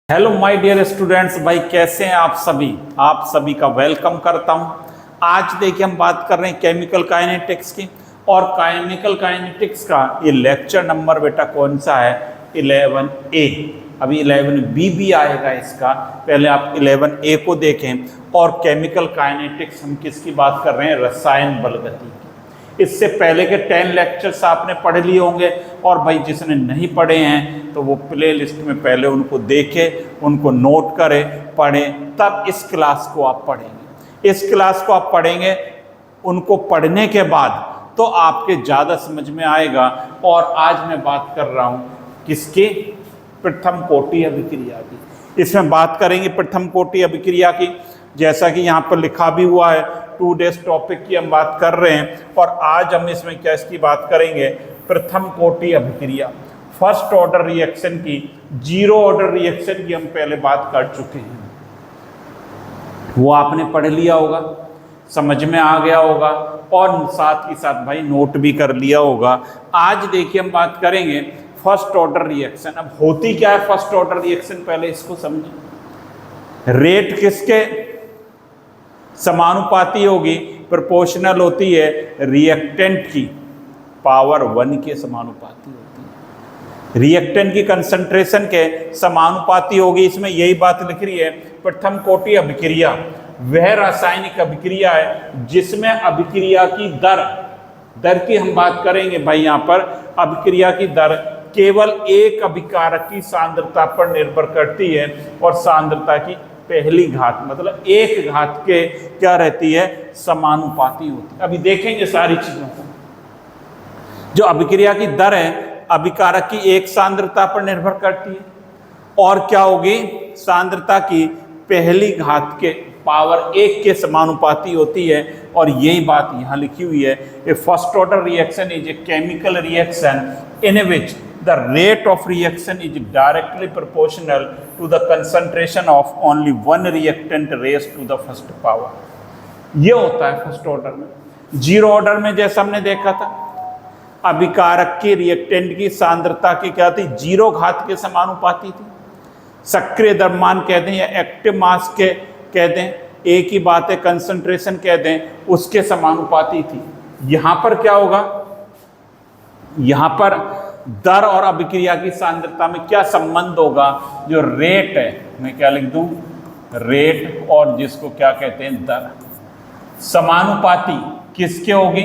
Hello my dear students, भाई कैसे हैं आप सभी का वेलकम करता हूं। आज देखिए हम बात कर रहे हैं केमिकल काइनेटिक्स की, और केमिकल काइनेटिक्स का ये लेक्चर नंबर बेटा कौन सा है? 11A। अभी 11B भी आएगा इसका, पहले आप 11A को देखें। और केमिकल काइनेटिक्स हम किसकी बात कर रहे हैं? रसायन बलगति की। इससे पहले के 10 लेक्चर्स आपने पढ़ लिए होंगे, और भाई जिसने नहीं पढ़े हैं तो वो प्ले लिस्ट में पहले उनको देखें, उनको नोट करें, पढ़ें, तब इस क्लास को आप पढ़ेंगे। इस क्लास को आप पढ़ेंगे, उनको पढ़ने के बाद तो आपके ज़्यादा समझ में आएगा। और आज मैं बात कर रहा हूँ किसकी? प्रथम कोटि अभिक्रिया की। इसमें बात करेंगे प्रथम कोटि अभिक्रिया की, जैसा कि यहाँ पर लिखा भी हुआ है। 2 डेज टॉपिक की हम बात कर रहे हैं, और आज हम इसमें क्या इसकी बात करेंगे? प्रथम कोटि अभिक्रिया, फर्स्ट ऑर्डर रिएक्शन की। जीरो ऑर्डर रिएक्शन की हम पहले बात कर चुके हैं, वो आपने पढ़ लिया होगा, समझ में आ गया होगा, और साथ ही साथ भाई नोट भी कर लिया होगा। आज देखिए हम बात करेंगे फर्स्ट ऑर्डर रिएक्शन। अब होती क्या है फर्स्ट ऑर्डर रिएक्शन, पहले इसको समझें। रेट किसके समानुपाती होगी? प्रोपोर्शनल होती है रिएक्टेंट की पावर 1 के समानुपाती होती है। रिएक्टेंट की कंसंट्रेशन के समानुपाती होगी। इसमें यही बात लिख रही है। प्रथम कोटि अभिक्रिया वह रासायनिक अभिक्रिया है जिसमें अभिक्रिया की दर की हम बात करेंगे भाई। यहाँ पर अभिक्रिया की दर केवल एक अभिकारक की सांद्रता पर निर्भर करती है, और सांद्रता की पहली घात मतलब एक घात के क्या रहती है? समानुपाती होती है। अभी देखेंगे सारी चीजों को। जो अभिक्रिया की दर है अभिकारक की एक सांद्रता पर निर्भर करती है, और क्या होगी? सांद्रता की पहली घात के पावर 1 के समानुपाती होती है। और यही बात यहाँ लिखी हुई है। A first order reaction is a chemical reaction in which the rate of reaction is directly proportional to the concentration of only one reactant raised to the first power। ये होता है फर्स्ट ऑर्डर में। Zero order में जैसा हमने देखा था, अभिकारक की रिएक्टेंट की सांद्रता की क्या थी? 0 घात के समानुपाती थी। सक्रिय द्रव्यमान कह दें या एक्टिव मास के कह दें, एक ही बात है, कंसंट्रेशन कह दें, उसके समानुपाती थी। यहां पर क्या होगा? यहां पर दर और अभिक्रिया की सांद्रता में क्या संबंध होगा? जो रेट है, मैं क्या लिख दूं? रेट, और जिसको क्या कहते हैं? दर। समानुपाती किसके होगी?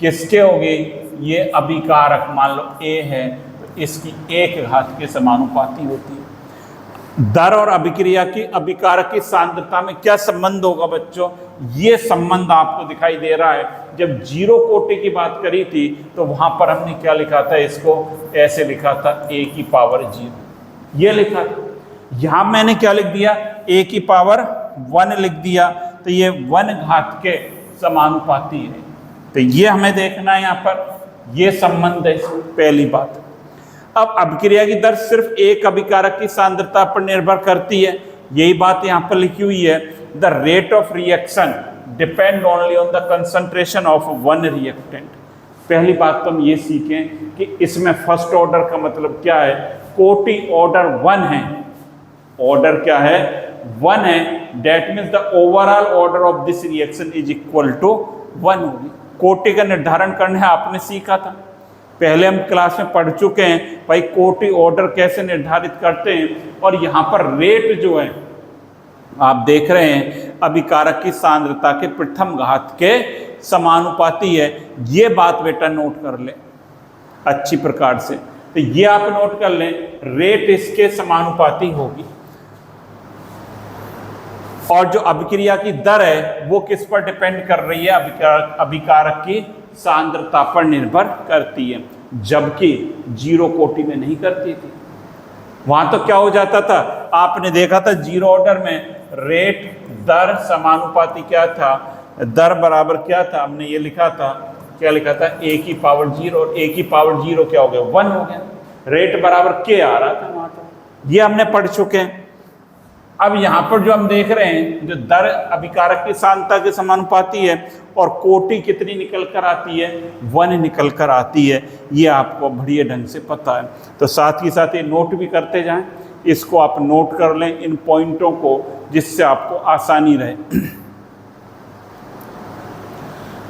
किसके होगी? ये अभिकारक, मान लो A है तो इसकी 1 घात के समानुपाती होती है। दर और अभिक्रिया की अभिकारक की सांद्रता में क्या संबंध होगा बच्चों? ये संबंध आपको दिखाई दे रहा है। जब जीरो कोटि की बात करी थी तो वहां पर हमने क्या लिखा था? इसको ऐसे लिखा था, A की पावर 0, ये लिखा था। यहां मैंने क्या लिख दिया? A की पावर 1 लिख दिया, तो ये 1 घात के समानुपाती है। तो ये हमें देखना है, यहाँ पर ये संबंध है। पहली बात। अब अभिक्रिया की दर सिर्फ एक अभिकारक की सांद्रता पर निर्भर करती है, यही बात यहाँ पर लिखी हुई है। The rate of reaction depend only on the concentration of one reactant. पहली बात तो हम ये सीखें कि इसमें फर्स्ट ऑर्डर का मतलब क्या है? कोटि ऑर्डर 1 है। ऑर्डर क्या है? 1 है। That means the overall order of this reaction is equal to 1 होगी। कोटि का निर्धारण करने आपने सीखा था, पहले हम क्लास में पढ़ चुके हैं भाई, कोटि ऑर्डर कैसे निर्धारित करते हैं। और यहाँ पर रेट जो है आप देख रहे हैं, अभिकारक की सांद्रता के प्रथम घात के समानुपाती है। ये बात बेटा नोट कर ले अच्छी प्रकार से। तो ये आप नोट कर लें, रेट इसके समानुपाती होगी। और जो अभिक्रिया की दर है वो किस पर डिपेंड कर रही है? अभिकारक की सांद्रता पर निर्भर करती है, जबकि जीरो कोटि में नहीं करती थी। वहां तो क्या हो जाता था? आपने देखा था जीरो ऑर्डर में रेट दर समानुपाती क्या था? दर बराबर क्या था? हमने ये लिखा था, क्या लिखा था? A की पावर 0, और A की पावर 0 क्या हो गया? 1 हो गया। रेट बराबर K आ रहा था वहां तो। ये हमने पढ़ चुके हैं। अब यहाँ पर जो हम देख रहे हैं, जो दर अभिकारक की सांद्रता के समानुपाती है, और कोटि कितनी निकल कर आती है? 1 निकल कर आती है। ये आपको बढ़िया ढंग से पता है। तो साथ ही साथ ये नोट भी करते जाएं इसको आप नोट कर लें इन पॉइंटों को, जिससे आपको आसानी रहे।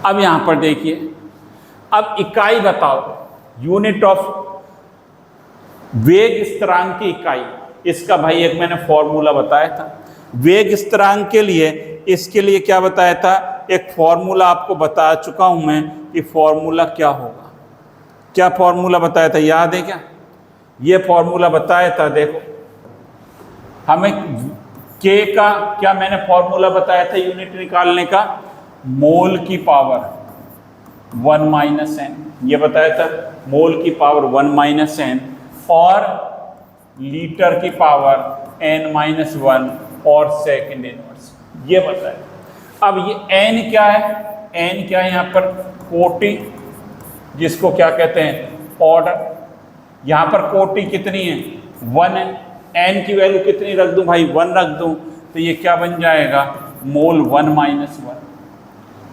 अब यहां पर देखिए, अब इकाई बताओ, यूनिट ऑफ वेग स्थिरांक की इकाई। इसका भाई एक मैंने फॉर्मूला बताया था वेग स्थिरांक के लिए। इसके लिए क्या बताया था, एक फॉर्मूला आपको बता चुका हूं मैं कि फॉर्मूला क्या होगा। क्या फॉर्मूला बताया था, याद है क्या? ये फॉर्मूला बताया था, देखो हमें के का क्या मैंने फॉर्मूला बताया था यूनिट निकालने का, मोल की पावर 1 माइनस एन, ये बताया था मोल की पावर 1 माइनस एन, और लीटर की पावर n माइनस 1 और सेकेंड इनवर्स, ये बताया। अब ये n क्या है, n क्या है यहाँ पर, कोटि, जिसको क्या कहते हैं, ऑर्डर। यहाँ पर कोटि कितनी है, 1 है, n की वैल्यू कितनी रख दूं भाई, 1 रख दूं, तो ये क्या बन जाएगा, मोल 1 माइनस 1,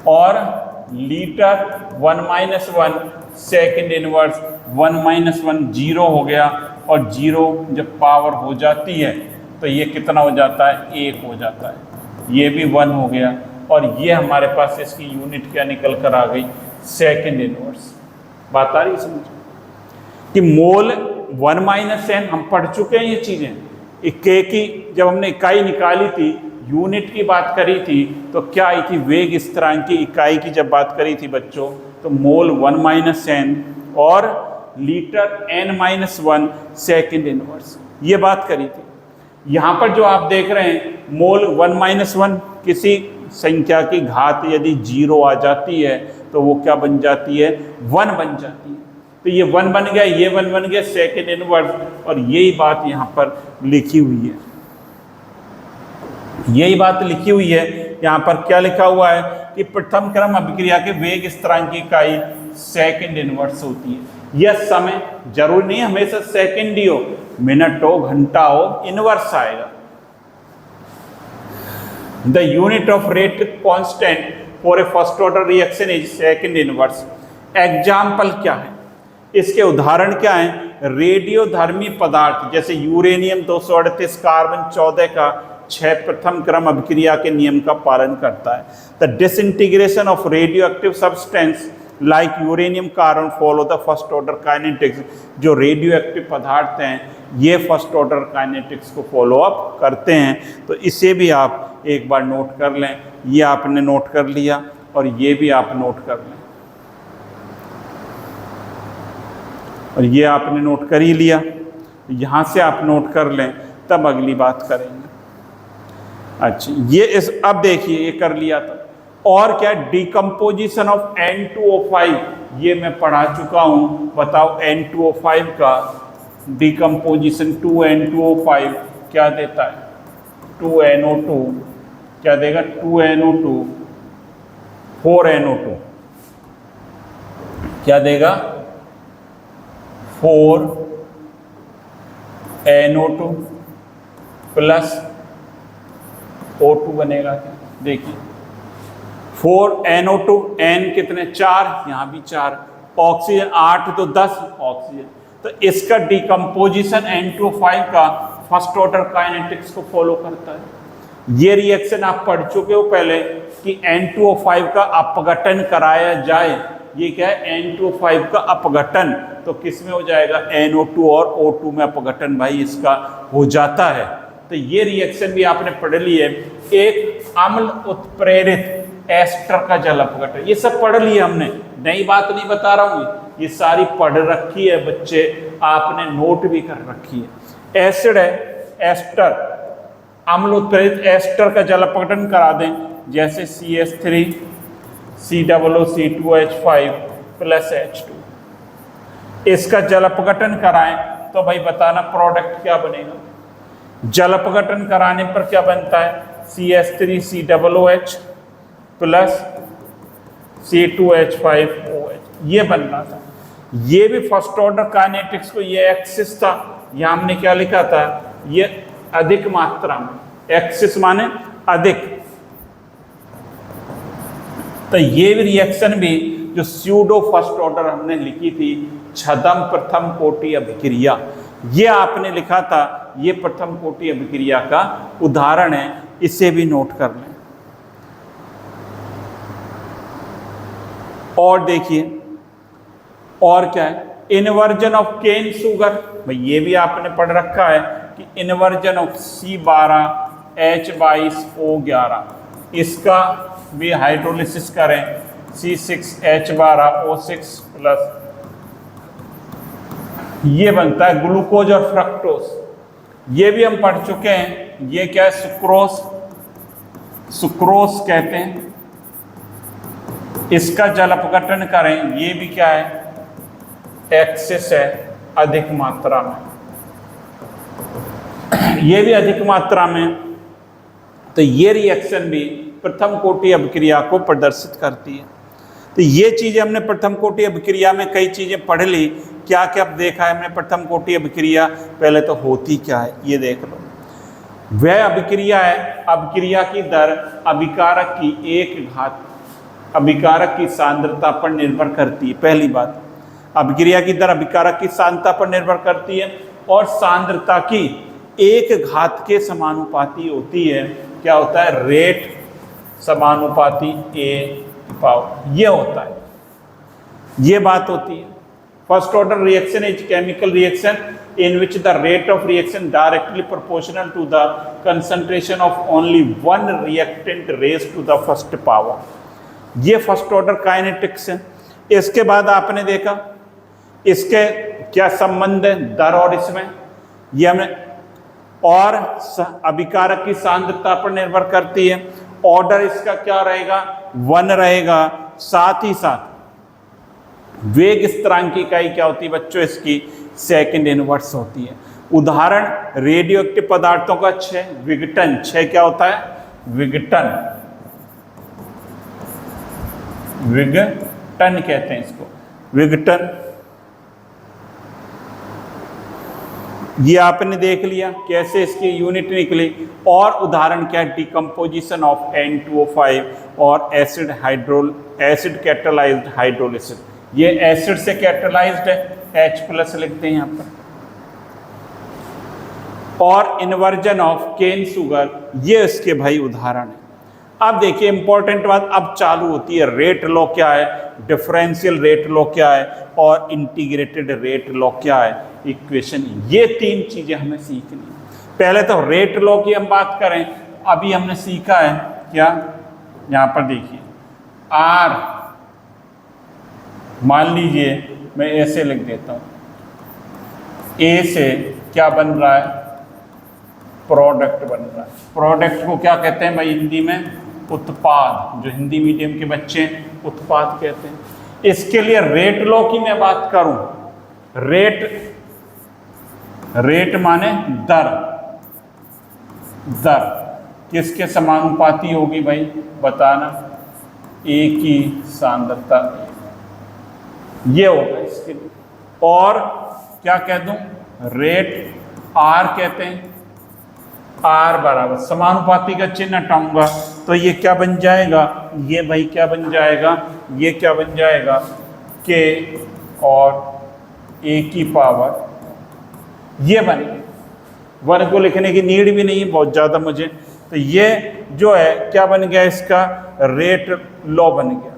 और litre 1 minus 1, second inverse 1 minus 1 zero हो गया, और जीरो जब पावर हो जाती है तो ये कितना हो जाता है, 1 हो जाता है, ये भी 1 हो गया, और ये हमारे पास इसकी यूनिट क्या निकल कर आ गई, सेकेंड इनवर्स। बात आ रही समझ कि मोल 1 माइनस एन हम पढ़ चुके हैं ये चीजें। के की जब हमने इकाई निकाली थी, यूनिट की बात करी थी, तो क्या आई थी, वेग स्थिरांक की इकाई की जब बात करी थी बच्चों, तो मोल 1 माइनस एन और litre n minus 1 second inverse, ये बात करी थी। यहाँ पर जो आप देख रहे हैं मोल 1 माइनस 1, किसी संख्या की घात यदि 0 आ जाती है तो वो क्या बन जाती है, 1 बन जाती है। तो ये 1 बन गया, ये 1 बन गया, सेकेंड इनवर्स, और यही बात यहाँ पर लिखी हुई है, यही बात लिखी हुई है। यहाँ पर क्या लिखा हुआ है कि प्रथम क्रम अभिक्रिया के वेग स्थिरांक की इकाई सेकेंड इनवर्स होती है। यह समय जरूरी नहीं हमेशा सेकेंड ही हो, मिनट हो, घंटा हो, इनवर्स आएगा। The unit of rate constant for a first order reaction is second inverse. Example क्या है, इसके उदाहरण क्या हैं, रेडियोधर्मी पदार्थ जैसे यूरेनियम 238 कार्बन 14 का 6 प्रथम क्रम अभिक्रिया के नियम का पालन करता है। The disintegration of radio active substance like uranium carbon follow the first order kinetics. जो रेडियो एक्टिव पदार्थ हैं ये फर्स्ट ऑर्डर काइनेटिक्स को फॉलो अप करते हैं। तो इसे भी आप एक बार नोट कर लें, ये आपने नोट कर लिया और ये भी आप नोट कर लें, और ये आपने नोट कर ही लिया, यहाँ से आप नोट कर लें, तब अगली बात करेंगे। अच्छा, ये इस अब देखिए ये कर लिया था। और क्या, डिकम्पोजिशन ऑफ N2O5, ये मैं पढ़ा चुका हूँ। बताओ N2O5 का डिकम्पोजिशन, 2N2O5 क्या देता है, 2NO2 क्या देगा, 2NO2 4NO2 क्या देगा, 4NO2 प्लस O2 बनेगा क्या, देखिए 4NO2, N कितने 4, यहाँ भी 4, ऑक्सीजन 8 तो 10 ऑक्सीजन। तो इसका डिकम्पोजिशन N2O5 का फर्स्ट ऑर्डर काइनेटिक्स को फॉलो करता है। ये रिएक्शन आप पढ़ चुके हो पहले कि N2O5 का अपघटन कराया जाए। ये क्या है, N2O5 का अपघटन, तो किस में हो जाएगा, NO2 और O2 में अपघटन भाई इसका हो जाता है। तो ये रिएक्शन भी आपने पढ़ ली है। एक अम्ल उत्प्रेरित एस्टर का जल अपघटन, ये सब पढ़ लिया हमने, नई बात नहीं बता रहा हूँ, ये सारी पढ़ रखी है बच्चे, आपने नोट भी कर रखी है। एसिड है, एस्टर, अम्ल उत्प्रेरित एस्टर का जल अपघटन करा दें, जैसे CH3 COO2H5 प्लस H2, इसका जल अपघटन कराएं तो भाई बताना प्रोडक्ट क्या बनेगा। जल अपघटन कराने पर क्या बनता है, CH3 COOH प्लस C2H5OH, ये बन रहा था। ये भी फर्स्ट ऑर्डर काइनेटिक्स को, ये एक्सिस था, यहाँ हमने क्या लिखा था, ये अधिक मात्रा में, एक्सिस माने अधिक। तो ये भी रिएक्शन भी जो स्यूडो फर्स्ट ऑर्डर हमने लिखी थी, छदम प्रथम कोटि अभिक्रिया, ये आपने लिखा था, ये प्रथम कोटि अभिक्रिया का उदाहरण है, इसे भी नोट कर लें। और देखिए और क्या है, इन्वर्जन ऑफ केन शुगर, भाई ये भी आपने पढ़ रखा है कि इन्वर्जन ऑफ C12H22O11, इसका भी हाइड्रोलिसिस करें, C6H12O6 प्लस, ये बनता है ग्लूकोज और फ्रक्टोज। ये भी हम पढ़ चुके हैं, ये क्या है, सुक्रोज, सुक्रोज कहते हैं। इसका जल अपघटन करें, ये भी क्या है, एक्सेस है, अधिक मात्रा में, ये भी अधिक मात्रा में। तो ये रिएक्शन भी प्रथम कोटि अभिक्रिया को प्रदर्शित करती है। तो ये चीजें हमने प्रथम कोटि अभिक्रिया में कई चीजें पढ़ ली। क्या क्या देखा है हमने प्रथम कोटि अभिक्रिया, पहले तो होती क्या है ये देख लो। वह अभिक्रिया है, अभिक्रिया की दर अभिकारक की एक घात, अभिकारक की सांद्रता पर निर्भर करती है। पहली बात, अभिक्रिया की दर अभिकारक की सांद्रता पर निर्भर करती है और सांद्रता की एक घात के समानुपाती होती है। क्या होता है, रेट समानुपाती ए पावर, ये होता है, ये बात होती है। First order reaction is chemical reaction in which the rate of reaction directly proportional to the concentration of only one reactant raised to the first power। ये फर्स्ट ऑर्डर काइनेटिक्स है। इसके बाद आपने देखा इसके क्या संबंध है दर और इसमें, ये हमें, और अभिकारक की सांद्रता पर निर्भर करती है। ऑर्डर इसका क्या रहेगा, 1 रहेगा। साथ ही साथ वेग स्थिरांक की इकाई क्या होती है बच्चों, इसकी सेकंड इनवर्स होती है। उदाहरण रेडियो एक्टिव पदार्थों का 6 विघटन, 6 क्या होता है, विघटन, विघटन कहते हैं इसको, विघटन। ये आपने देख लिया कैसे इसकी यूनिट निकली। और उदाहरण क्या है, डिकम्पोजिशन ऑफ N2O5 और एसिड कैटालाइज्ड हाइड्रोलिसिस। ये एसिड से कैटालाइज्ड है, H+ लिखते हैं यहाँ पर। और इन्वर्जन ऑफ केन शुगर, ये इसके भाई उदाहरण है। अब देखिए इंपॉर्टेंट बात अब चालू होती है, रेट लॉ क्या है, डिफरेंशियल रेट लॉ क्या है और इंटीग्रेटेड रेट लॉ क्या है, इक्वेशन। ये 3 चीजें हमें सीखनी है। पहले तो रेट लॉ की हम बात करें, अभी हमने सीखा है क्या, यहाँ पर देखिए R, मान लीजिए मैं ऐसे लिख देता हूँ, ए से क्या बन रहा है, प्रोडक्ट बन रहा है। प्रोडक्ट को क्या कहते हैं भाई हिंदी में, उत्पाद। जो हिंदी मीडियम के बच्चे हैं उत्पाद कहते हैं। इसके लिए रेट लॉ की मैं बात करूं, रेट माने दर, दर किसके समानुपाती होगी भाई बताना, ए की सांद्रता, ये होगा इसके लिए। और क्या कह दूं, रेट आर कहते हैं, आर बराबर समानुपाती का चिन्ह हटाऊंगा तो ये क्या बन जाएगा, ये भाई क्या बन जाएगा, ये क्या बन जाएगा, के और ए की पावर, ये बने। 1 को लिखने की नीड भी नहीं है बहुत ज़्यादा मुझे। तो ये जो है क्या बन गया, इसका रेट लॉ बन गया।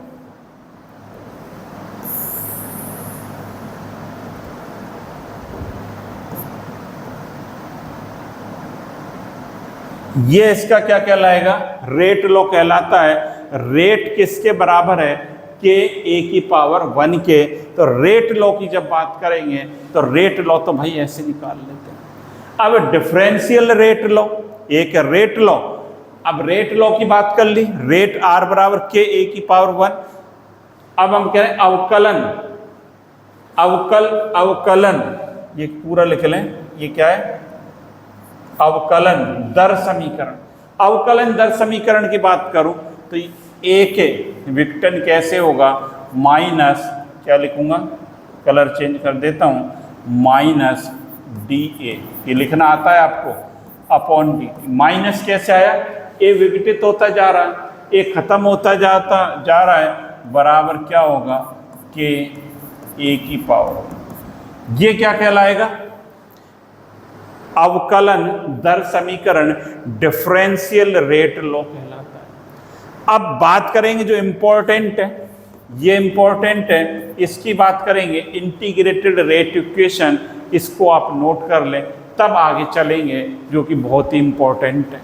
ये इसका क्या कहलाएगा, रेट लॉ कहलाता है। रेट किसके बराबर है, के ए की पावर 1 के। तो रेट लॉ की जब बात करेंगे तो रेट लॉ तो भाई ऐसे निकाल लेते हैं। अब डिफरेंशियल रेट लॉ, एक रेट लॉ। अब रेट लॉ की बात कर ली, रेट आर बराबर के ए की पावर 1। अब हम कह रहे हैं अवकलन, अवकलन, ये पूरा लिख लें, ये क्या है, अवकलन दर समीकरण। अवकलन दर समीकरण की बात करूं तो ए के विघटन कैसे होगा, माइनस, क्या लिखूंगा, कलर चेंज कर देता हूं, माइनस डी ए, ये लिखना आता है आपको, अपॉन डी। माइनस कैसे आया, ए विघटित होता जा रहा है, ए खत्म होता जा रहा है, बराबर क्या होगा, के ए की पावर। ये क्या कहलाएगा, अवकलन दर समीकरण डिफरेंशियल रेट लॉ कहलाता है। अब बात करेंगे जो इंपॉर्टेंट है, ये इंपॉर्टेंट है, इसकी बात करेंगे इंटीग्रेटेड रेट इक्वेशन। इसको आप नोट कर लें, तब आगे चलेंगे, जो कि बहुत ही इंपॉर्टेंट है।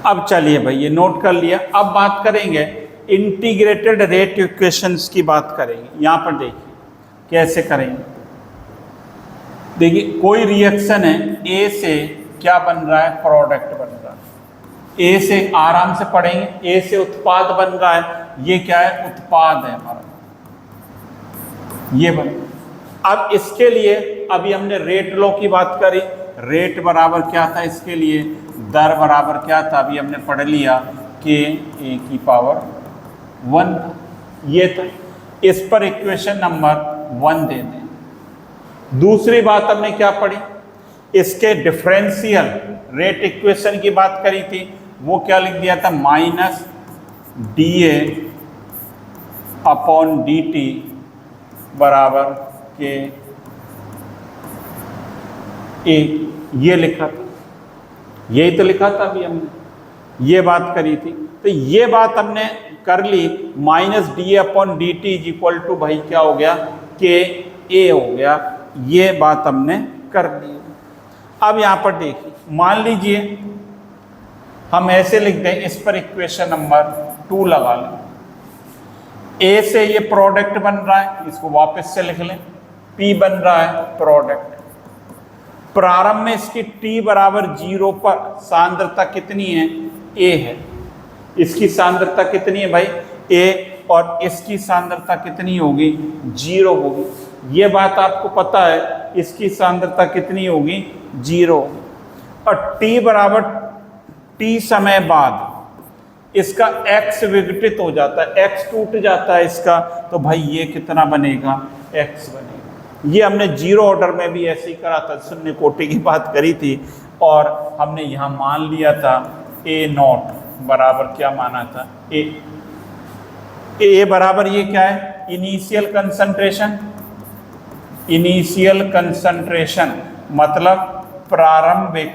अब चलिए भाई, ये नोट कर लिया। अब बात करेंगे इंटीग्रेटेड रेट इक्वेशंस की बात करेंगे। यहां पर देखिए कैसे करेंगे। देखिए कोई रिएक्शन है, ए से क्या बन रहा है, प्रोडक्ट बन रहा है। ए से आराम से पढ़ेंगे, ए से उत्पाद बन रहा है, ये क्या है, उत्पाद है हमारा, ये बन। अब इसके लिए अभी हमने रेट लॉ की बात करी। रेट बराबर क्या था इसके लिए, दर बराबर क्या था, अभी हमने पढ़ लिया कि ए की पावर 1, ये था। इस पर इक्वेशन नंबर 1 दे दें। दूसरी बात हमने क्या पढ़ी, इसके डिफरेंशियल रेट इक्वेशन की बात करी थी। वो क्या लिख दिया था, माइनस DA अपॉन DT बराबर के ए, ये लिखा था, यही तो लिखा था अभी हमने, ये बात करी थी। तो ये बात हमने कर ली। Minus DA upon DT is equal to भाई क्या हो गया, के ए हो गया। ये बात हमने कर ली। अब यहां पर देखिए, मान लीजिए हम ऐसे लिख दें, इस पर इक्वेशन नंबर 2 लगा लें। ए से ये प्रोडक्ट बन रहा है, इसको वापस से लिख लें, P बन रहा है प्रोडक्ट। प्रारंभ में इसकी T बराबर 0 पर सांद्रता कितनी है, A है। इसकी सांद्रता कितनी है भाई, A, और इसकी सांद्रता कितनी होगी, 0 होगी। ये बात आपको पता है, इसकी सांद्रता कितनी होगी, 0। और T बराबर T समय बाद इसका X विघटित हो जाता है, X टूट जाता है इसका, तो भाई ये कितना बनेगा, X बनेगा। ये हमने 0 ऑर्डर में भी ऐसे ही करा था, शून्य कोटि की बात करी थी। और हमने यहाँ मान लिया था A0 बराबर क्या माना था, ए बराबर ये क्या है, इनिशियल कंसंट्रेशन। इनिशियल कंसंट्रेशन मतलब प्रारंभिक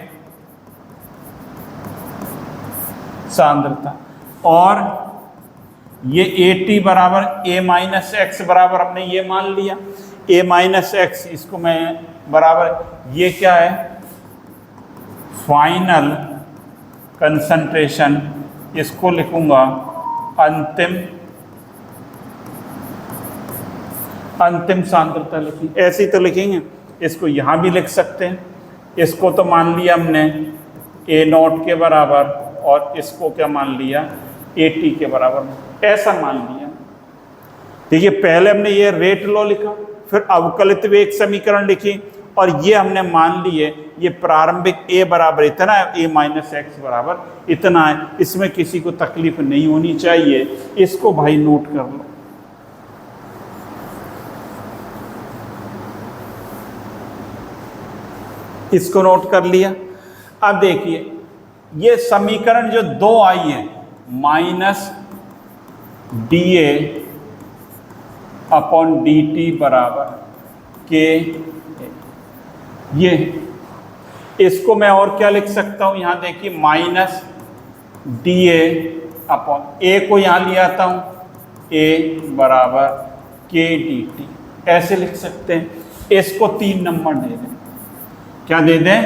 सांद्रता। और ये AT बराबर A माइनस एक्स बराबर हमने ये मान लिया, A माइनस एक्स, इसको मैं बराबर, ये क्या है, फाइनल कंसंट्रेशन, इसको लिखूंगा अंतिम सांद्रता लिखी, ऐसे ही तो लिखेंगे। इसको यहाँ भी लिख सकते हैं। इसको तो मान लिया हमने A0 के बराबर, और इसको क्या मान लिया, AT के बराबर, ऐसा मान लिया। देखिए पहले हमने ये रेट लॉ लिखा, फिर अवकलित वेग समीकरण लिखी, और ये हमने मान लिए ये प्रारंभिक A बराबर इतना है, A माइनस एक्स बराबर इतना है। इसमें किसी को तकलीफ नहीं होनी चाहिए, इसको भाई नोट कर लो। इसको नोट कर लिया। अब देखिए ये समीकरण जो 2 आई है, माइनस DA अपॉन DT बराबर के, ये इसको मैं और क्या लिख सकता हूं, यहां देखिए माइनस DA अपॉन A को यहां ले आता हूं, A बराबर के DT, ऐसे लिख सकते हैं। इसको 3 नंबर दे दें, क्या दे दें,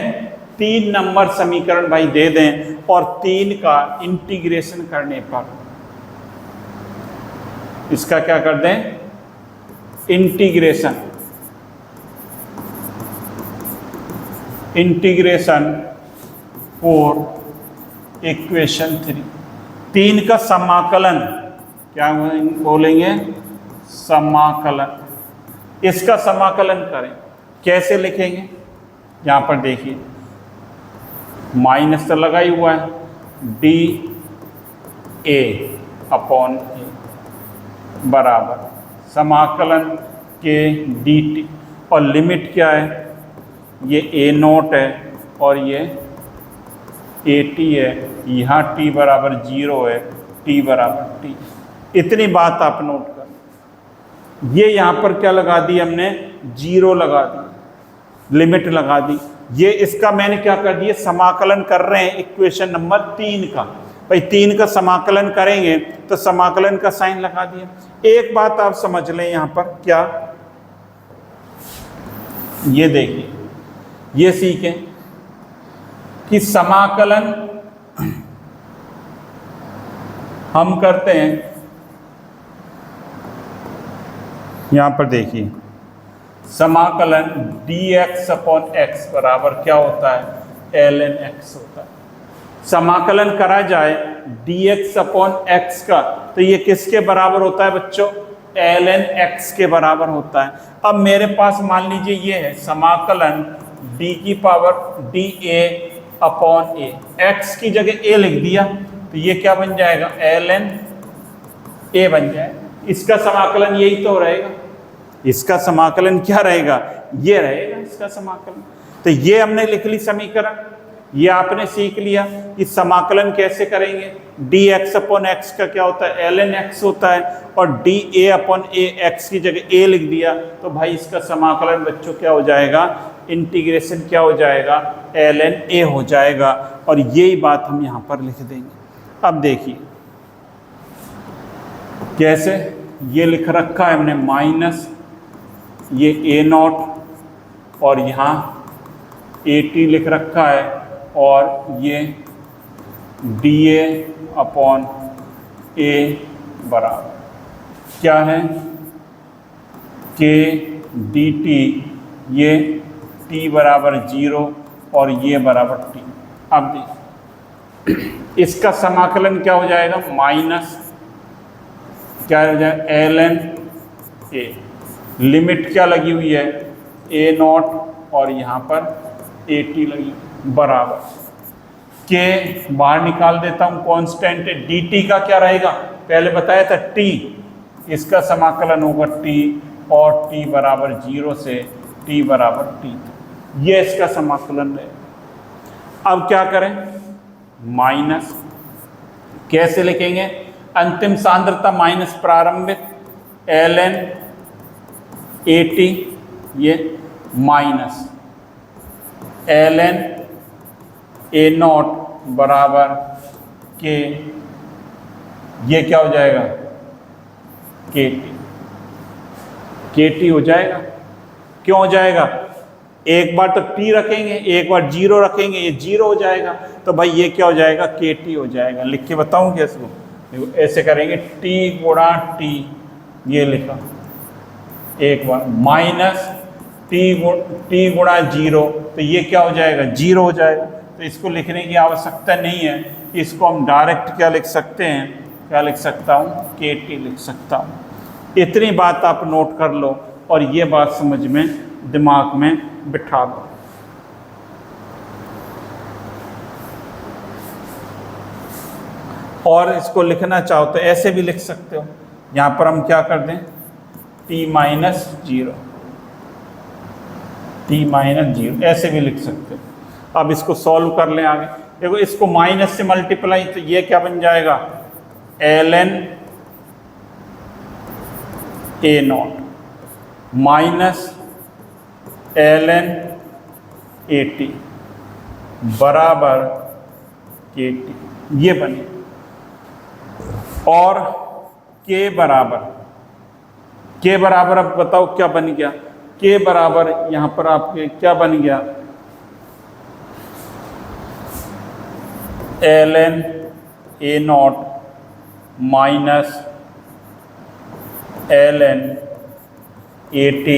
3 नंबर समीकरण भाई दे दें, और 3 का इंटीग्रेशन करने पर इसका क्या कर दें, इंटीग्रेशन फॉर इक्वेशन 3, 3 का समाकलन, क्या बोलेंगे, समाकलन। इसका समाकलन करें, कैसे लिखेंगे, यहां पर देखिए माइनस तो लगा ही हुआ है, DA अपॉन A बराबर समाकलन के DT, और लिमिट क्या है, ये A0 है और ये AT है, यहाँ T बराबर 0 है, T बराबर T। इतनी बात आप नोट कर। ये यहाँ पर क्या लगा दी हमने, 0 लगा दी, लिमिट लगा दी। ये इसका मैंने क्या कर दिया, समाकलन कर रहे हैं इक्वेशन नंबर 3 का। भाई 3 का समाकलन करेंगे तो समाकलन का साइन लगा दिया। एक बात आप समझ लें यहाँ पर, क्या, ये देखिए, ये सीखें कि समाकलन हम करते हैं, यहां पर देखिए, समाकलन dx अपॉन x बराबर क्या होता है, ln x होता है। समाकलन करा जाए dx अपॉन x का तो ये किसके बराबर होता है बच्चों, ln x के बराबर होता है। अब मेरे पास मान लीजिए ये है समाकलन d की power dA upon a, x की जगह a लिख दिया तो ये क्या बन जाएगा, ln a बन जाएगा। इसका समाकलन यही तो रहेगा, इसका समाकलन क्या रहेगा, ये रहेगा इसका समाकलन। तो ये हमने लिख ली समीकरण, ये आपने सीख लिया कि समाकलन कैसे करेंगे। dx अपॉन x का क्या होता है, ln x होता है, और dA अपॉन a, x की जगह a लिख दिया तो भाई इसका समाकलन बच्चों क्या हो जाएगा, इंटीग्रेशन क्या हो जाएगा, ln a हो जाएगा। और यही बात हम यहाँ पर लिख देंगे। अब देखिए कैसे, ये लिख रखा है हमने माइनस ये a0 और यहाँ at लिख रखा है, और ये dA अपॉन a बराबर क्या है, k dt, ये t बराबर 0 और ये बराबर t। अब देखिए इसका समाकलन क्या हो जाएगा, माइनस क्या हो जाएगा, ln a, लिमिट क्या लगी हुई है, a0 और यहाँ पर at लगी, बराबर के बाहर निकाल देता हूँ, कांस्टेंट है, dt का क्या रहेगा, पहले बताया था t, इसका समाकलन होगा t, और t बराबर 0 से t बराबर t, ये इसका समाकलन है। अब क्या करें, माइनस कैसे लिखेंगे, अंतिम सांद्रता माइनस प्रारंभिक ln at, ये माइनस ln a0 बराबर के, ये क्या हो जाएगा, kt हो जाएगा। क्यों हो जाएगा, एक बार तो t रखेंगे, एक बार 0 रखेंगे, ये 0 हो जाएगा, तो भाई ये क्या हो जाएगा, kt हो जाएगा। लिख के बताऊं क्या इसको, ऐसे करेंगे t गुणा t, ये लिखा एक बार, माइनस t गुणा 0, तो ये क्या हो जाएगा, 0 हो जाएगा। तो इसको लिखने की आवश्यकता नहीं है, इसको हम डायरेक्ट क्या लिख सकते हैं, क्या लिख सकता हूँ, kt लिख सकता हूँ। इतनी बात आप नोट कर लो और ये बात समझ में, दिमाग में बिठा दो। और इसको लिखना चाहो तो ऐसे भी लिख सकते हो, यहाँ पर हम क्या कर दें, t माइनस 0, t माइनस 0, ऐसे भी लिख सकते हो। अब इसको सॉल्व कर लें आगे, देखो इसको माइनस से मल्टीप्लाई, तो ये क्या बन जाएगा, ln a0 minus ln at बराबर kt, ये बने। और k बराबर अब बताओ क्या बन गया, k बराबर यहाँ पर आपके क्या बन गया, ln a0 minus ln at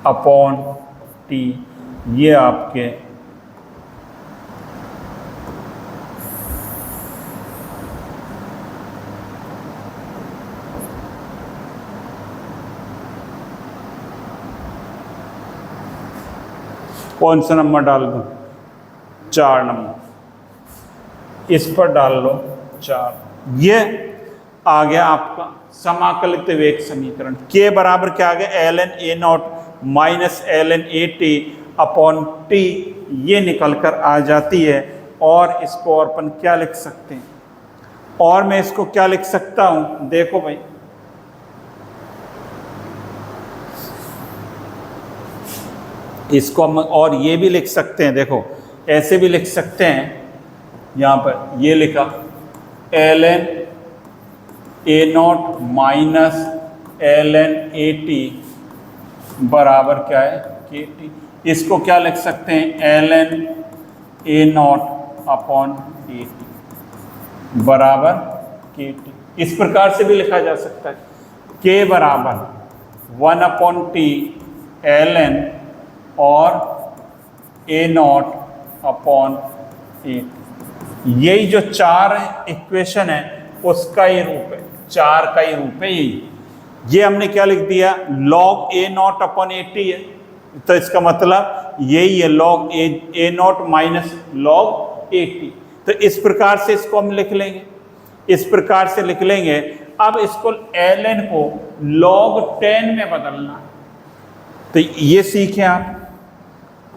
upon t, ये आपके कौन सा नंबर डाल दूं, 4 नंबर, इस पर डाल लो 4। ये आ गया आपका समाकलित वेग समीकरण। k बराबर क्या आ गया, ln a0 minus ln at upon t, ये निकल कर आ जाती है। और इसको और अपन क्या लिख सकते हैं, और मैं इसको क्या लिख सकता हूँ, देखो भाई इसको हम और ये भी लिख सकते हैं, देखो ऐसे भी लिख सकते हैं, यहाँ पर ये लिखा ln a0 minus ln at बराबर क्या है kt। इसको क्या लिख सकते हैं ln a0 अपॉन at बराबर kt। इस प्रकार से भी लिखा जा सकता है k बराबर 1 अपॉन t ln और a0 अपॉन at। यही जो चार इक्वेशन है उसका ये रूप है, चार का ही रूप है यही। ये हमने क्या लिख दिया log a0 अपॉन at है, तो इसका मतलब यही है log a0 minus log at। तो इस प्रकार से इसको हम लिख लेंगे, इस प्रकार से लिख लेंगे। अब इसको ln को log 10 में बदलना है, तो ये सीखें आप,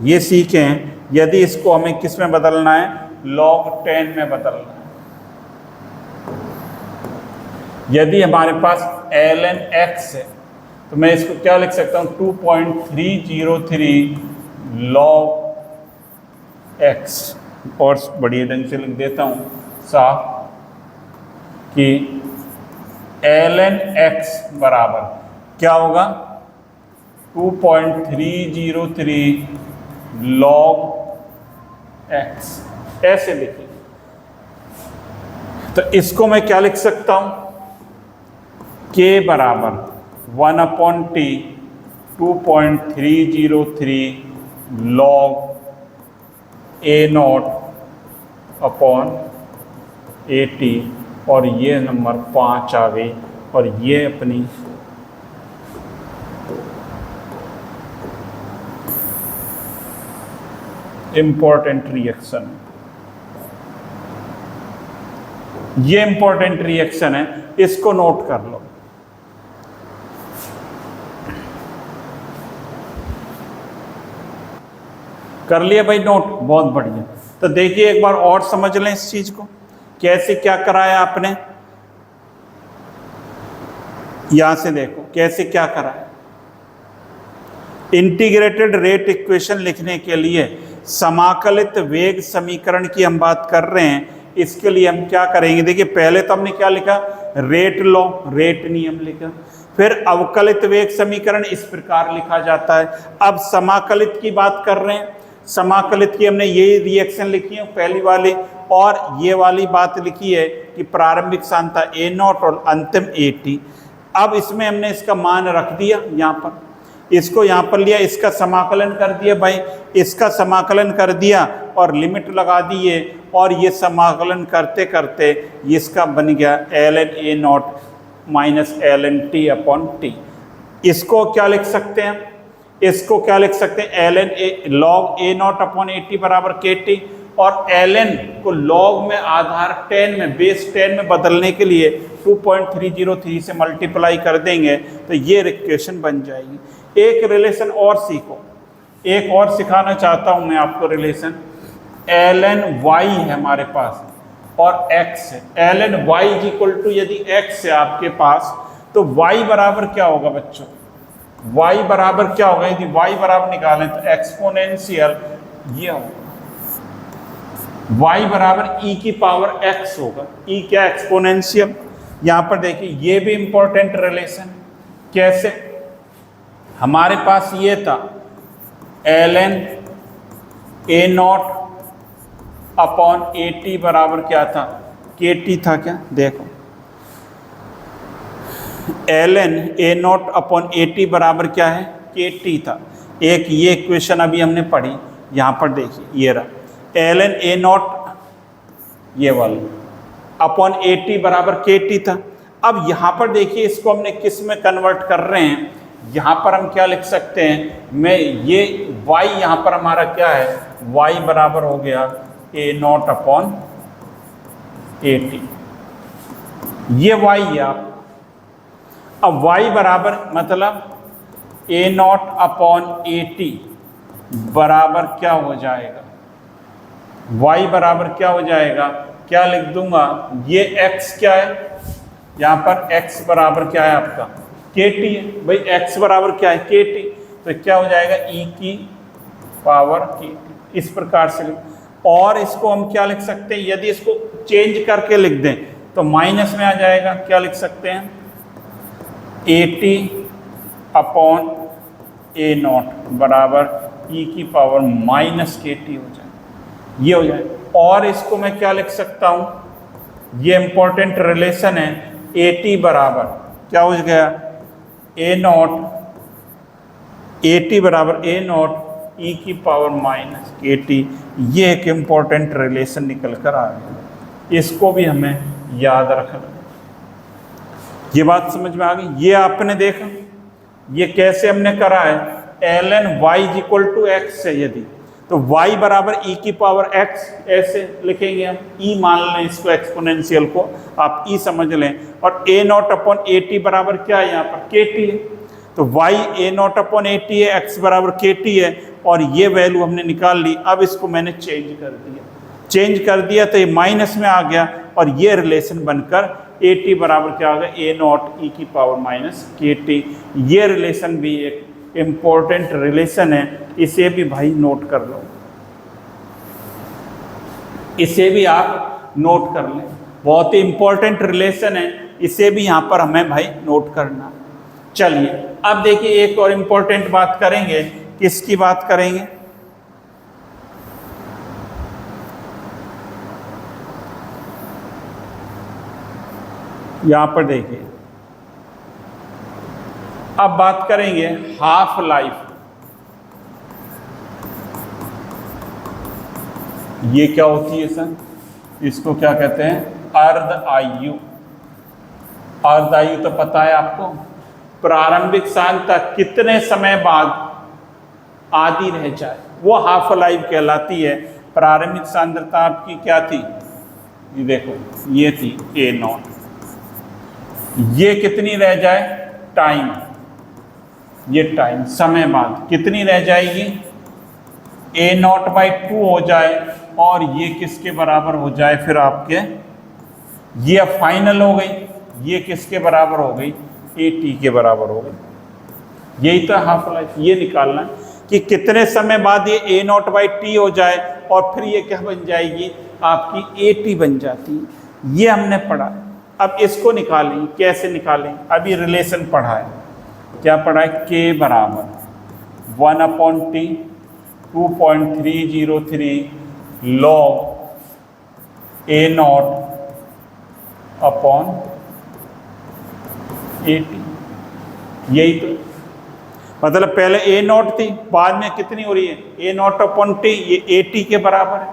ये सीखें यदि इसको हमें किस में बदलना है log 10 में बदलना है। यदि हमारे पास ln x है तो मैं इसको क्या लिख सकता हूँ 2.303 log x, और बढ़िया ढंग से लिख देता हूँ साफ कि ln x बराबर क्या होगा 2.303 log x, ऐसे लिखिए। तो इसको मैं क्या लिख सकता हूं k बराबर 1 upon t 2.303 log a0 upon at, और ये नंबर 5 आ गई, और ये अपनी इंपॉर्टेंट रिएक्शन है। ये इंपॉर्टेंट रिएक्शन है, इसको नोट कर लो। कर लिया भाई नोट, बहुत बढ़िया। तो देखिए एक बार और समझ लें इस चीज को, कैसे क्या कराया आपने। यहां से देखो कैसे क्या कराया। इंटीग्रेटेड रेट इक्वेशन लिखने के लिए समाकलित वेग समीकरण की हम बात कर रहे हैं। इसके लिए हम क्या करेंगे, देखिए पहले तो हमने क्या लिखा रेट लॉ, रेट नियम लिखा। फिर अवकलित वेग समीकरण इस प्रकार लिखा जाता है। अब समाकलित की बात कर रहे हैं, समाकलित की हमने यही रिएक्शन लिखी है पहली वाली, और ये वाली बात लिखी है कि प्रारंभिक सांद्रता a0 और अंतिम at। अब इसमें हमने इसका मान रख दिया, यहाँ पर इसको यहाँ पर लिया, इसका समाकलन कर दिया भाई, इसका समाकलन कर दिया और लिमिट लगा दिए, और ये समाकलन करते करते इसका बन गया ln a0 minus ln t upon t। इसको क्या लिख सकते हैं, इसको क्या लिख सकते हैं ln log a0 upon at बराबर kt, और ln को log में आधार 10 में बेस 10 में बदलने के लिए 2.303 से मल्टीप्लाई कर देंगे तो ये इक्वेशन बन जाएगी। एक रिलेशन और सीखो, एक और सिखाना चाहता हूं मैं आपको रिलेशन। ln y है हमारे पास और x है। ln y is equal to यदि x है आपके पास तो y बराबर क्या होगा बच्चों, y बराबर क्या होगा, यदि y बराबर निकालें तो एक्सपोनेंशियल ये होगा, y बराबर e की पावर x होगा। e क्या एक्सपोनेंशियल। यहां पर देखिए ये भी इंपॉर्टेंट रिलेशन कैसे, हमारे पास ये था ln a0 अपॉन at बराबर क्या था kt था क्या, देखो ln a0 अपॉन at बराबर क्या है kt था। एक ये इक्वेशन अभी हमने पढ़ी, यहाँ पर देखिए ये रहा ln a0 ये वाला अपॉन at बराबर kt था। अब यहाँ पर देखिए इसको हमने किस में कन्वर्ट कर रहे हैं, यहाँ पर हम क्या लिख सकते हैं, मैं ये y यहाँ पर हमारा क्या है, y बराबर हो गया a0 अपॉन at, ये y है आप। अब y बराबर मतलब a0 अपॉन at बराबर क्या हो जाएगा, y बराबर क्या हो जाएगा, क्या लिख दूंगा, ये x क्या है, यहाँ पर x बराबर क्या है आपका kt है भाई, x बराबर क्या है kt, तो क्या हो जाएगा e की पावर के टी, इस प्रकार से। और इसको हम क्या लिख सकते हैं, यदि इसको चेंज करके लिख दें तो माइनस में आ जाएगा। क्या लिख सकते हैं, A T upon A not बराबर ई की पावर माइनस के टी हो जाए, ये हो जाए। और इसको मैं क्या लिख सकता हूँ, ये इंपॉर्टेंट रिलेशन है, ए टी बराबर क्या हो गया, ए नॉट, ए टी बराबर ए नॉट ई की पावर माइनस के टी। ये एक इम्पॉर्टेंट रिलेशन निकल कर आ गया, इसको भी हमें याद रखना। ये बात समझ में आ गई। ये आपने देखा, ये कैसे हमने करा है, L N Y is equal to X है यदि, तो y बराबर ई की पावर x ऐसे लिखेंगे हम, e मान लें इसको, एक्सपोनेंशियल को आप e समझ लें। और a not upon A T बराबर क्या है, यहाँ पर के टी है, तो y a not upon A T है, x बराबर के टी है, और ये वैल्यू हमने निकाल ली। अब इसको मैंने चेंज कर दिया तो ये माइनस में आ गया, और ये रिलेशन बनकर ए टी बराबर क्या आ गया, ए नॉट ई की पावर माइनस के टी। ये रिलेशन भी एक इम्पोर्टेंट रिलेशन है, इसे भी भाई नोट कर लो, इसे भी आप नोट कर लें, बहुत ही इंपॉर्टेंट रिलेशन है, इसे भी यहाँ पर हमें भाई नोट करना। चलिए अब देखिए एक और इम्पॉर्टेंट बात करेंगे, किसकी बात करेंगे, यहाँ पर देखिए, अब बात करेंगे हाफ लाइफ। ये क्या होती है सर, इसको क्या कहते हैं, अर्ध आयु। अर्ध आयु तो पता है आपको, प्रारंभिक सांद्रता कितने समय बाद आधी रह जाए, वो हाफ लाइफ कहलाती है। प्रारंभिक सांद्रता आपकी क्या थी, ये देखो, ये थी ए नॉट, ये कितनी रह जाए, टाइम, ये टाइम समय बाद कितनी रह जाएगी, ए नॉट बाई 2 हो जाए, और ये किसके बराबर हो जाए फिर आपके, ये अब फाइनल हो गई, ये किसके बराबर हो गई, ए टी के बराबर हो गई। यही तो हाफ लाइफ, ये निकालना है कि कितने समय बाद ये ए नॉट बाई टी हो जाए, और फिर ये क्या बन जाएगी, आपकी ए टी बन जाती है। ये हमने पढ़ा। अब इसको निकालें, कैसे निकालें, अभी रिलेशन पढ़ा है, क्या पढ़ा है, के बराबर 1 upon T 2.303 log A not upon A T. यही तो मतलब पहले ए नॉट थी, बाद में कितनी हो रही है, ए नॉट अपॉन टी, ये ए टी के बराबर है।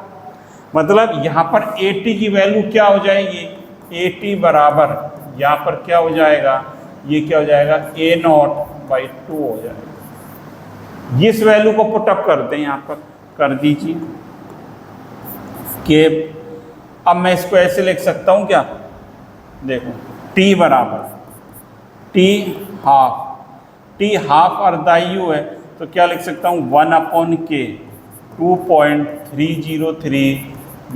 मतलब यहाँ पर ए टी की वैल्यू क्या हो जाएगी, ए टी बराबर यहाँ पर क्या हो जाएगा, ये क्या हो जाएगा, ए नॉट बाई 2 हो जाएगा। इस वैल्यू को पुटअप करते हैं, यहाँ पर कर दीजिए कि अब मैं इसको ऐसे लिख सकता हूँ, क्या देखो, टी बराबर टी हाफ अर्धायु है, तो क्या लिख सकता हूँ, 1 अपॉन के 2.303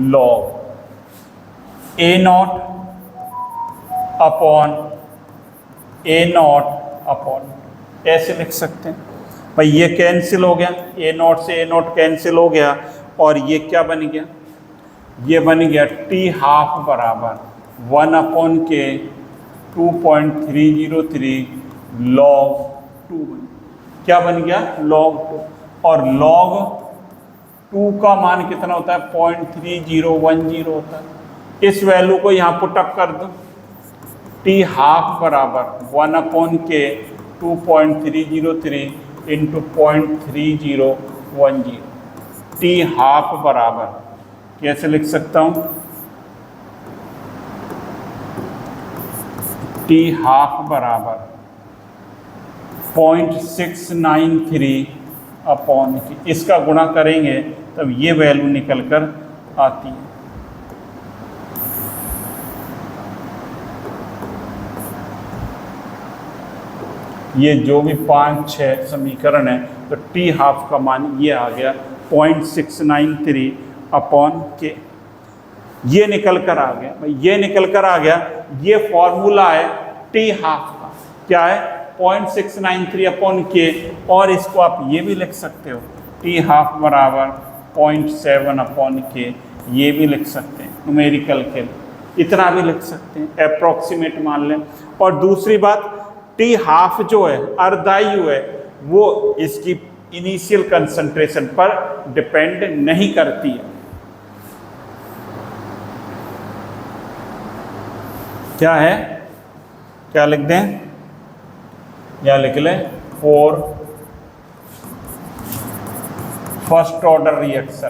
लॉग ए नॉट अपॉन ऐसे लिख सकते हैं भाई। ये कैंसिल हो गया, ए नॉट से ए नॉट कैंसिल हो गया, और ये क्या बन गया, ये बन गया टी हाफ बराबर 1 अपॉन के 2.303 लॉग 2 क्या बन गया, लॉग 2। और लॉग 2 का मान कितना होता है, 0.3010 होता है। इस वैल्यू को यहाँ पुटअप कर दो, टी हाफ बराबर 1 अपॉन के 2.303 इंटू 0.3010। टी हाफ बराबर कैसे लिख सकता हूँ, टी हाफ बराबर 0.693 अपॉन के, इसका गुणा करेंगे तब ये वैल्यू निकल कर आती है। ये जो भी 5-6 समीकरण है, तो टी हाफ का मान ये आ गया 0.693 अपॉन के, ये निकल कर आ गया भाई, ये निकल कर आ गया। ये फॉर्मूला है टी हाफ का, क्या है, 0.693 अपॉन के। और इसको आप ये भी लिख सकते हो, टी हाफ बराबर 0.7/k, ये भी लिख सकते हैं न्यूमेरिकल के लिए, इतना भी लिख सकते हैं, अप्रॉक्सीमेट मान लें। और दूसरी बात, टी हाफ जो है अर्धायु है, वो इसकी इनिशियल कंसंट्रेशन पर डिपेंड नहीं करती है। क्या है, क्या लिख दें, या लिख लें फॉर फर्स्ट ऑर्डर रिएक्शन,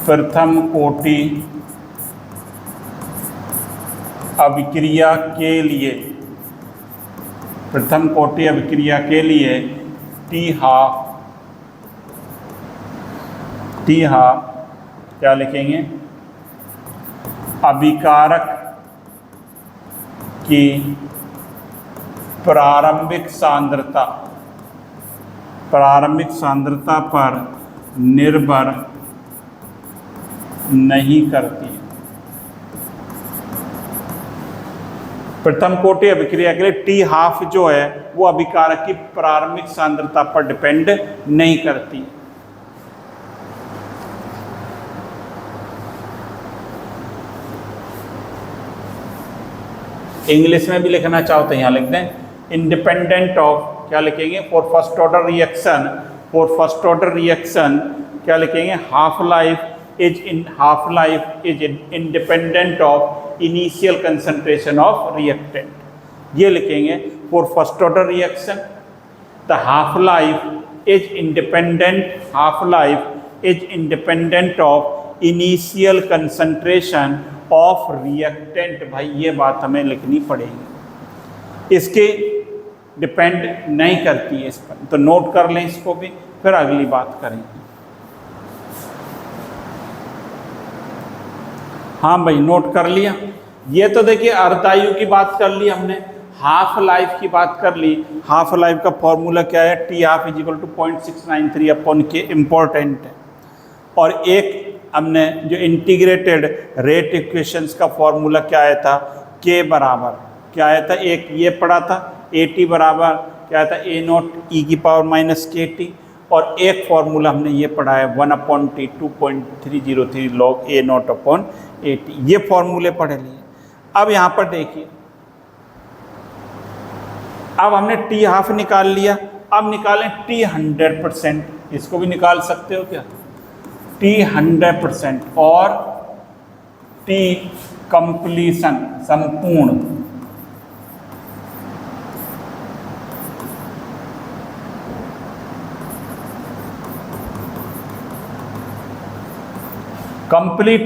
प्रथम कोटि अभिक्रिया के लिए, प्रथम कोटि अभिक्रिया के लिए टी हाफ क्या लिखेंगे, अभिकारक की प्रारंभिक सांद्रता पर निर्भर नहीं करती। प्रथम कोटि अभिक्रिया के लिए टी हाफ जो है वो अभिकारक की प्रारंभिक सांद्रता पर डिपेंड नहीं करती। इंग्लिश में भी लिखना चाहो तो यहाँ लिख दें, इंडिपेंडेंट ऑफ, क्या लिखेंगे, फॉर फर्स्ट ऑर्डर रिएक्शन, क्या लिखेंगे, half life is independent of initial concentration of reactant, ये लिखेंगे for first order reaction the half life is independent of initial concentration of reactant. भाई ये बात हमें लिखनी पड़ेगी, इसके डिपेंड नहीं करती है इस पर, तो नोट कर लें इसको भी, फिर अगली बात करेंगे। हाँ भाई नोट कर लिया। ये तो देखिए अर्धायु की बात कर ली हमने, हाफ लाइफ की बात कर ली। हाफ लाइफ का फॉर्मूला क्या है, T half is equal to 0.693/k, important है। और एक हमने जो इंटीग्रेटेड रेट इक्वेशंस का फॉर्मूला क्या आया था, के बराबर क्या आया था, एक ये पढ़ा था, AT बराबर क्या आया था, A0 e⁻ और एक फॉर्मूला हमने ये पढ़ा है 1/T 2.303 log A0/AT, ये फॉर्मूले पढ़े लिए। अब यहाँ पर देखिए, अब हमने टी हाफ निकाल लिया, अब निकालें टी 100%, इसको भी निकाल सकते हो क्या, टी 100% और टी कंप्लीशन संपूर्ण, कंप्लीट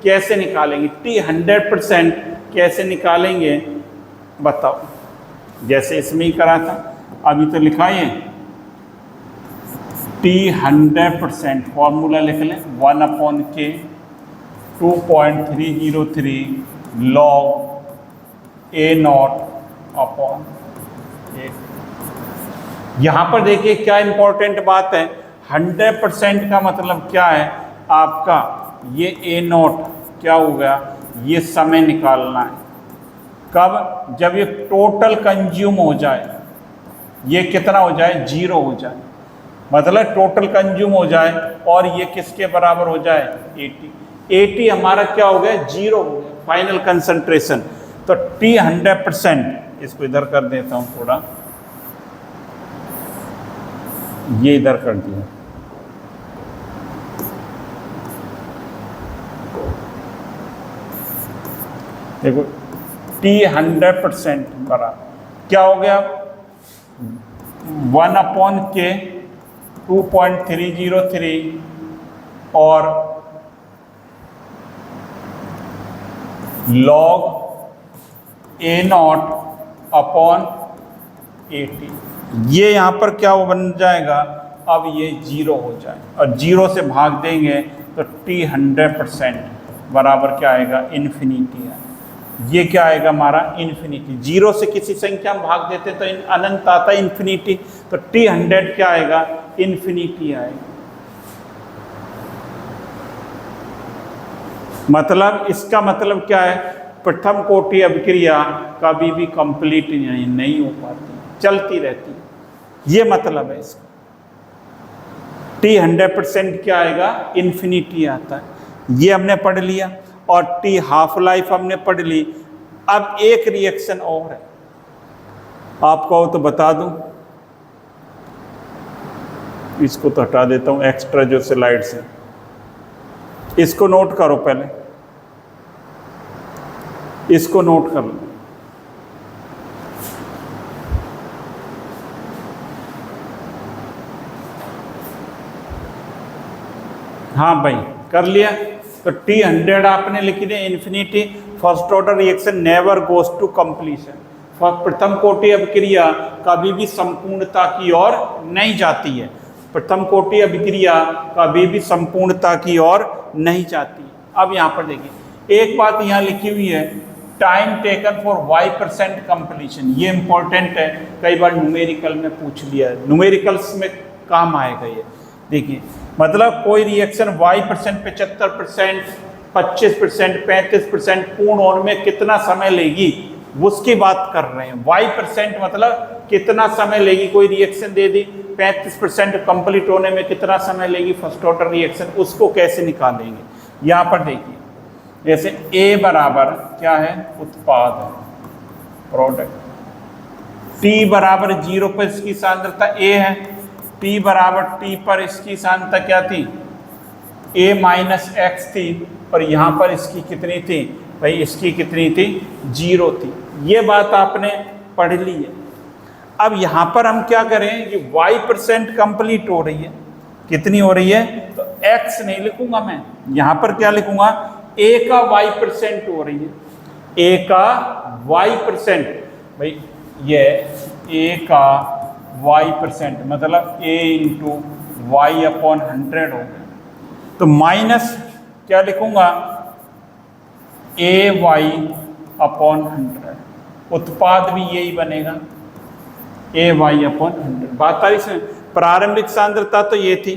कैसे निकालेंगे, टी 100% कैसे निकालेंगे बताओ। जैसे इसमें ही करा था, अभी तो लिखा है टी 100%, फॉर्मूला लिख लें 1/K 2.303 log A0/8। यहाँ पर देखिए क्या इंपॉर्टेंट बात है, 100% का मतलब क्या है आपका, ये A0 क्या हो गया, ये समय निकालना है कब, जब ये टोटल कंज्यूम हो जाए, ये कितना हो जाए, 0 हो जाए, मतलब टोटल कंज्यूम हो जाए और ये किसके बराबर हो जाए, 80 हमारा क्या हो गया, 0 हो गया, फाइनल कंसंट्रेशन। तो टी 100%, इसको इधर कर देता हूँ थोड़ा, ये इधर कर दिया, देखो टी 100% बराबर क्या हो गया, 1/K 2.303 और log A0/80, ये यहाँ पर क्या बन जाएगा, अब ये 0 हो जाए और 0 से भाग देंगे तो टी 100% बराबर क्या आएगा, इन्फिनिटी है। ये क्या आएगा हमारा, इन्फिनिटी। 0 से किसी संख्या में भाग देते तो अनंत आता है, इन्फिनिटी, तो टी 100 क्या आएगा, इन्फिनिटी आएगा। मतलब इसका मतलब क्या है, प्रथम कोटि अभिक्रिया कभी भी कंप्लीट नहीं हो पाती, चलती रहती। ये मतलब है इसका। T 100% क्या आएगा, इन्फिनिटी आता है, ये हमने पढ़ लिया। और T हाफ लाइफ हमने पढ़ ली। अब एक रिएक्शन और है, आपको तो बता दूं, इसको तो हटा देता हूं एक्स्ट्रा जो स्लाइड्स है, इसको नोट करो, पहले इसको नोट कर लो। हाँ भाई कर लिया। तो T100 आपने लिख दिया, infinity. First order reaction never goes to completion, प्रथम कोटि अभिक्रिया कभी भी संपूर्णता की ओर नहीं जाती है। प्रथम कोटि अभिक्रिया कभी भी संपूर्णता की ओर नहीं जाती। अब यहाँ पर देखिए एक बात यहाँ लिखी हुई है, time taken for y% completion. ये इंपॉर्टेंट है, कई बार न्यूमेरिकल में पूछ लिया है, न्यूमेरिकल्स में काम आएगा ये। देखिए मतलब कोई रिएक्शन y%, 75%, 25%, 35% पूर्ण होने में कितना समय लेगी, उसकी बात कर रहे हैं। y% मतलब कितना समय लेगी, कोई रिएक्शन दे दी 35% कंप्लीट होने में कितना समय लेगी फर्स्ट ऑर्डर रिएक्शन, उसको कैसे निकालेंगे। यहाँ पर देखिए जैसे A बराबर क्या है, उत्पाद है, प्रोडक्ट। T बराबर 0 पर इसकी सांद्रता A है, T बराबर T पर इसकी सांद्रता क्या थी, A माइनस एक्स थी, और यहाँ पर इसकी कितनी थी भाई, इसकी कितनी थी, 0 थी। ये बात आपने पढ़ ली है। अब यहाँ पर हम क्या करें, ये y% कंप्लीट हो रही है, कितनी हो रही है, तो x नहीं लिखूंगा मैं, यहाँ पर क्या लिखूंगा, A का y% हो रही है, A का y%। भाई ये A का y% मतलब A इंटू y अपॉन 100 हो गया। तो माइनस क्या लिखूंगा, AY अपॉन 100, उत्पाद भी यही बनेगा, AY अपॉन 100। बात आ रही है। प्रारंभिक सांद्रता तो ये थी,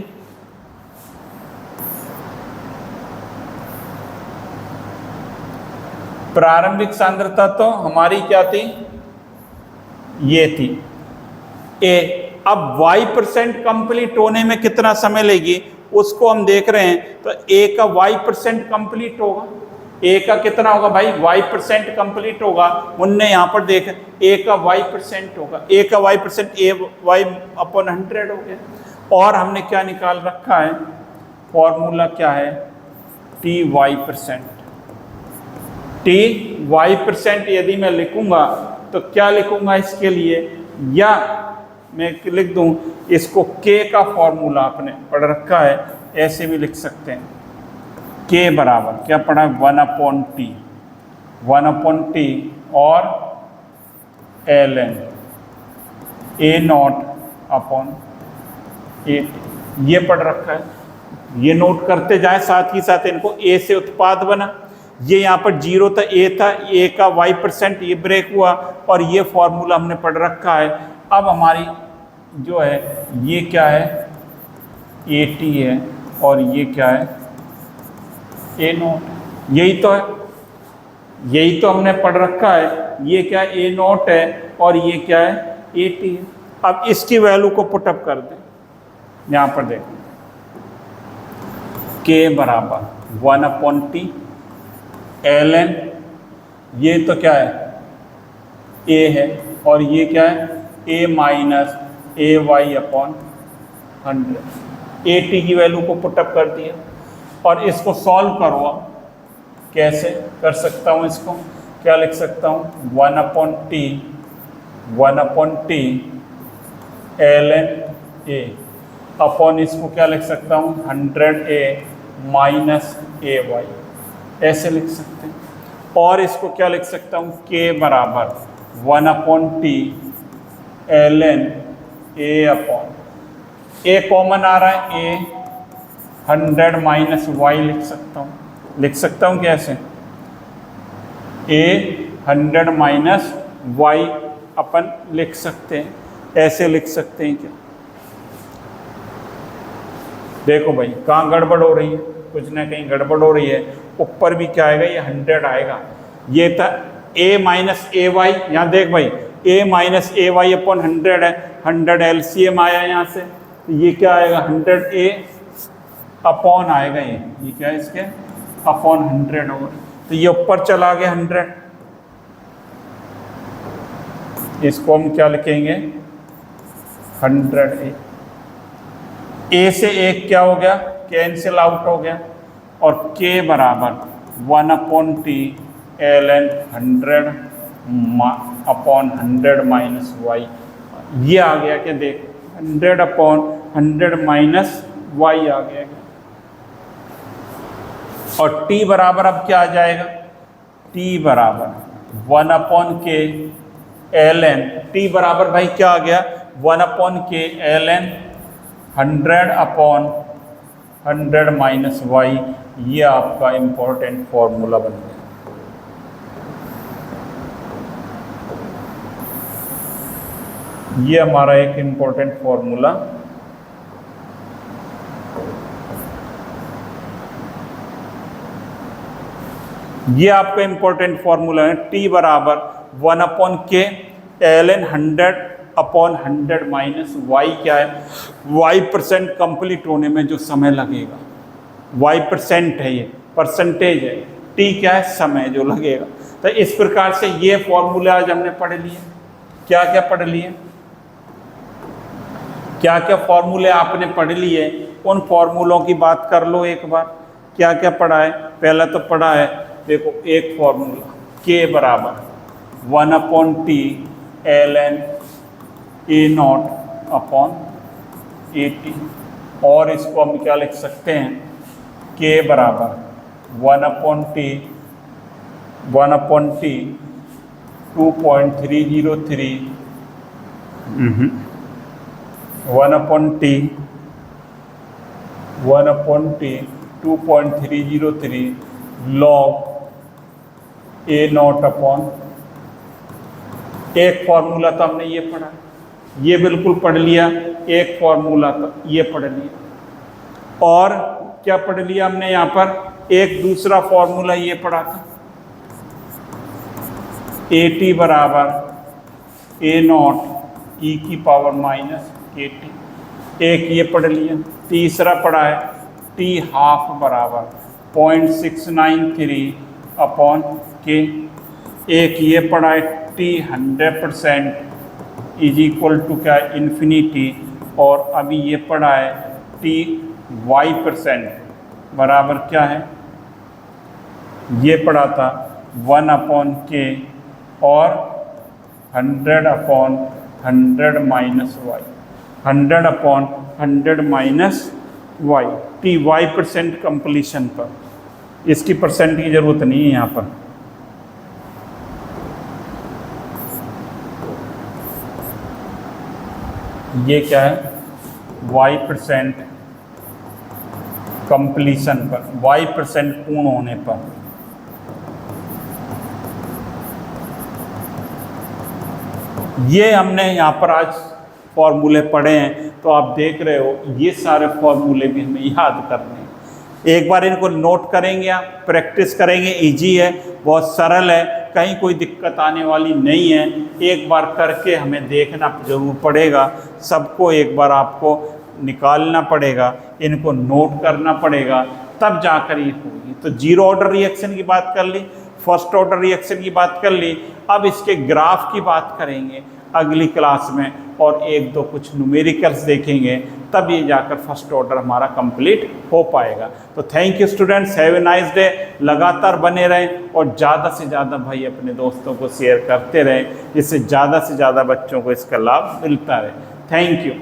प्रारंभिक सांद्रता तो हमारी क्या थी, ये थी A। अब y% कंप्लीट होने में कितना समय लेगी उसको हम देख रहे हैं, तो A का y% कंप्लीट होगा, A का कितना होगा भाई, y% कंप्लीट होगा। उनने यहाँ पर देख A का y% होगा, A का y% AY अपॉन 100 हो गया। और हमने क्या निकाल रखा है, फॉर्मूला क्या है, Ty%। Ty% यदि मैं लिखूंगा तो क्या लिखूंगा इसके लिए, या मैं लिख दूं इसको K का फॉर्मूला आपने पढ़ रखा है, ऐसे भी लिख सकते हैं। K बराबर क्या पढ़ा, 1/T, 1/T और ln A0 अपॉन A। ये पढ़ रखा है, ये नोट करते जाए, साथ ही साथ इनको A से उत्पाद बना, ये यहाँ पर 0 था, A था, A का y%, ये ब्रेक हुआ, और ये फॉर्मूला हमने पढ़ रखा है। अब हमारी जो है ये क्या है, AT है, और ये क्या है, A0। यही तो है, यही तो हमने पढ़ रखा है। ये क्या है, A0 है, और ये क्या है, AT है। अब इसकी वैल्यू को पुटअप कर दें, यहाँ पर देखें, K बराबर 1/T ln, ये तो क्या है, A है, और ये क्या है, A minus AY upon 100। AT की वैल्यू को पुटअप कर दिया, और इसको सॉल्व करो। आप कैसे कर सकता हूँ, इसको क्या लिख सकता हूँ, 1/T ln A अपॉन इसको क्या लिख सकता हूँ, 100A माइनस AY, ऐसे लिख सकते हैं। और इसको क्या लिख सकता हूँ, K बराबर 1/T ln A upon, A common आ रहा है, A 100 माइनस Y लिख सकता हूँ कैसे, A 100 माइनस Y अपन लिख सकते हैं, ऐसे लिख सकते हैं क्या। देखो भाई कहाँ गड़बड़ हो रही है, कुछ ना कहीं गड़बड़ हो रही है। ऊपर भी क्या आएगा, ये 100 आएगा, ये था A माइनस AY। यहाँ देख भाई a minus A Y upon 100 है, 100 एलसीएम आया यहाँ से, तो ये क्या आएगा 100a अपॉन आएगा, ये क्या है इसके अपॉन 100 होगा, तो ये ऊपर चला गया 100, इसको हम क्या लिखेंगे 100a, a से एक क्या हो गया कैंसिल आउट हो गया, और k बराबर 1/t ln 100 upon 100 minus Y, ये आ गया क्या देख 100/100 माइनस वाई आ गया, और t बराबर अब क्या आ जाएगा, t बराबर 1/k ln, t बराबर भाई क्या आ गया 1/k ln 100/100 माइनस वाई, ये आपका इंपॉर्टेंट फॉर्मूला बन गया। ये हमारा एक इंपॉर्टेंट फॉर्मूला ये आपका इंपॉर्टेंट फॉर्मूला है, t बराबर 1/k ln 100/100 माइनस वाई क्या है, y परसेंट कंप्लीट होने में जो समय लगेगा, y परसेंट है, ये परसेंटेज है, t क्या है समय जो लगेगा। तो इस प्रकार से ये फॉर्मूले आज हमने पढ़ लिए। क्या क्या पढ़ लिए, क्या क्या फॉर्मूले आपने पढ़ लिए, उन फॉर्मूलों की बात कर लो एक बार। क्या क्या पढ़ा है, पहला तो पढ़ा है देखो एक फॉर्मूला k बराबर 1/t ln a0/at, और इसको हम क्या लिख सकते हैं k बराबर 1/t 2.303 1/t 2.303 log a0/, एक फॉर्मूला तो हमने ये पढ़ा, ये बिल्कुल पढ़ लिया, एक फॉर्मूला तो ये पढ़ लिया, और क्या पढ़ लिया हमने यहाँ पर एक दूसरा फॉर्मूला ये पढ़ा था at बराबर a0 e की पावर माइनस kt, एक ये पढ़ लिया। तीसरा पढ़ा है t हाफ बराबर 0.693/k, एक ये पढ़ा है t 100% इज इक्वल टू क्या इन्फिनिटी, और अभी ये पढ़ा है t y% बराबर क्या है, ये पढ़ा था 1/k और 100/100 minus Y, 100/100 minus Y, T y% completion पर, इसकी परसेंट की जरूरत नहीं है यहाँ पर। ये क्या है y% कंप्लीशन पर, y% पूर्ण होने पर। ये हमने यहाँ पर आज फॉर्मूले पढ़े हैं, तो आप देख रहे हो ये सारे फॉर्मूले भी हमें याद करने हैं। एक बार इनको नोट करेंगे, आप प्रैक्टिस करेंगे, इजी है, बहुत सरल है, कहीं कोई दिक्कत आने वाली नहीं है। एक बार करके हमें देखना जरूर पड़ेगा, सबको एक बार आपको निकालना पड़ेगा, इनको नोट करना पड़ेगा, तब जाकर ये होगी। तो जीरो ऑर्डर रिएक्शन की बात कर ली, फर्स्ट ऑर्डर रिएक्शन की बात कर ली, अब इसके ग्राफ की बात करेंगे अगली क्लास में, और एक दो कुछ न्यूमेरिकल्स देखेंगे, तब ये जाकर फर्स्ट ऑर्डर हमारा कंप्लीट हो पाएगा। तो thank you students, have a nice day. लगातार बने रहें और ज़्यादा से ज़्यादा भाई अपने दोस्तों को शेयर करते रहें, जिससे ज़्यादा से ज़्यादा बच्चों को इसका लाभ मिलता रहे। Thank you.